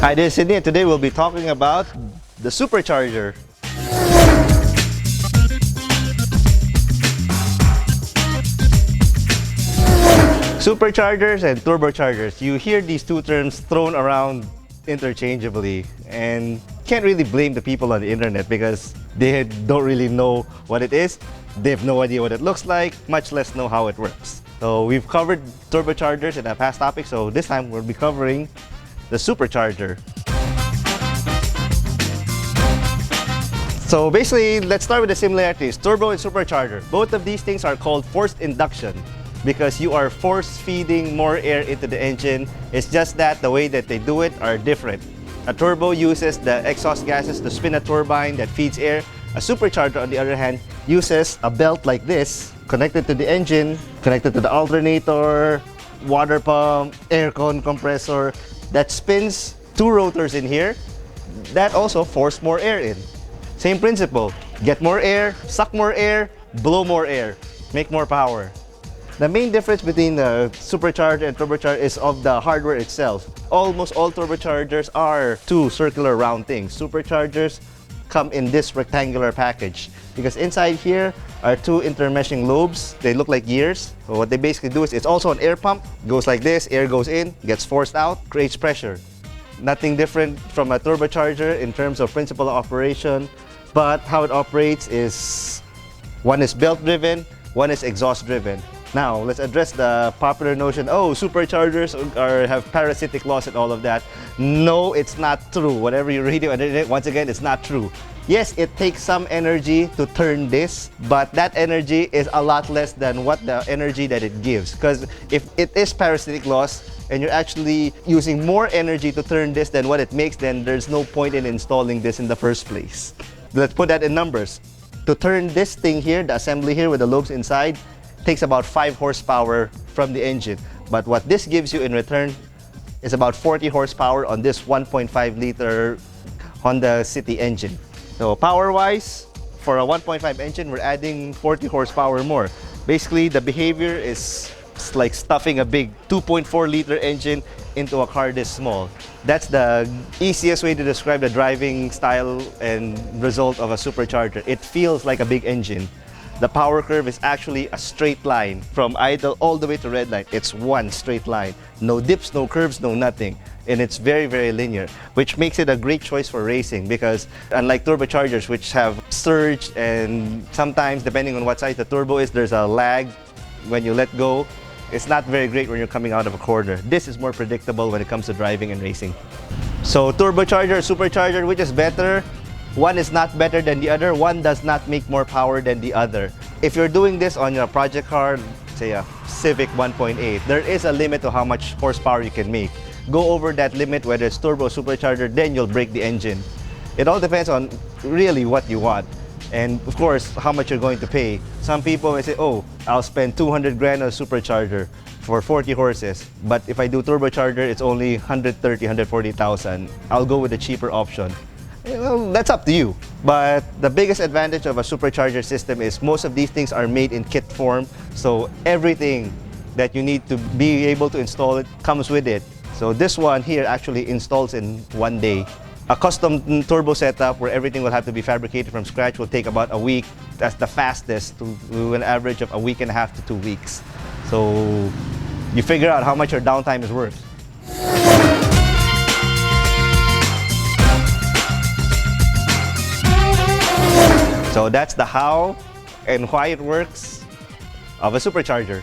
Hi, this is Sydney, and today we'll be talking about the Supercharger. Superchargers and turbochargers. You hear these two terms thrown around interchangeably and can't really blame the people on the internet because they don't really know what it is. They have no idea what it looks like, much less know how it works. So we've covered turbochargers in a past topic, so this time we'll be covering the Supercharger. So basically, let's start with the similarities. Turbo and supercharger. Both of these things are called forced induction because you are force feeding more air into the engine. It's just that the way that they do it are different. A turbo uses the exhaust gases to spin a turbine that feeds air. A supercharger, on the other hand, uses a belt like this, connected to the engine, connected to the alternator, water pump, aircon compressor, that spins two rotors in here that also force more air in. Same principle, get more air, suck more air, blow more air, make more power. The main difference between the supercharger and turbocharger is of the hardware itself. Almost all turbochargers are two circular round things. Superchargers come in this rectangular package because inside here are two intermeshing lobes. They look like gears. So what they basically do is it's also an air pump. Goes like this, air goes in, gets forced out, creates pressure. Nothing different from a turbocharger in terms of principle of operation, but how it operates is one is belt driven, one is exhaust driven. Now, let's address the popular notion, oh, superchargers have parasitic loss and all of that. No, it's not true. Whatever you read on the internet, once again, it's not true. Yes, it takes some energy to turn this, but that energy is a lot less than what the energy that it gives. Because if it is parasitic loss and you're actually using more energy to turn this than what it makes, then there's no point in installing this in the first place. Let's put that in numbers. To turn this thing here, the assembly here with the lobes inside, takes about 5 horsepower from the engine. But what this gives you in return is about 40 horsepower on this 1.5 liter Honda City engine. So power-wise, for a 1.5 engine, we're adding 40 horsepower more. Basically, the behavior is like stuffing a big 2.4 liter engine into a car this small. That's the easiest way to describe the driving style and result of a supercharger. It feels like a big engine. The power curve is actually a straight line from idle all the way to red line. It's one straight line. No dips, no curves, no nothing. And it's very, very linear, which makes it a great choice for racing because unlike turbochargers, which have surge and sometimes, depending on what size the turbo is, there's a lag when you let go. It's not very great when you're coming out of a corner. This is more predictable when it comes to driving and racing. So turbocharger, supercharger, which is better? One is not better than the other. One does not make more power than the other. If you're doing this on your project car, say a Civic 1.8, there is a limit to how much horsepower you can make. Go over that limit, whether it's turbo, supercharger, then you'll break the engine. It all depends on really what you want. And of course, how much you're going to pay. Some people may say, oh, I'll spend 200 grand on a supercharger for 40 horses. But if I do turbocharger, it's only 130, 140,000. I'll go with the cheaper option. Well, that's up to you. But the biggest advantage of a supercharger system is most of these things are made in kit form. So everything that you need to be able to install it comes with it. So this one here actually installs in one day. A custom turbo setup where everything will have to be fabricated from scratch will take about a week. That's the fastest, to an average of a week and a half to 2 weeks. So you figure out how much your downtime is worth. So that's the how and why it works of a supercharger.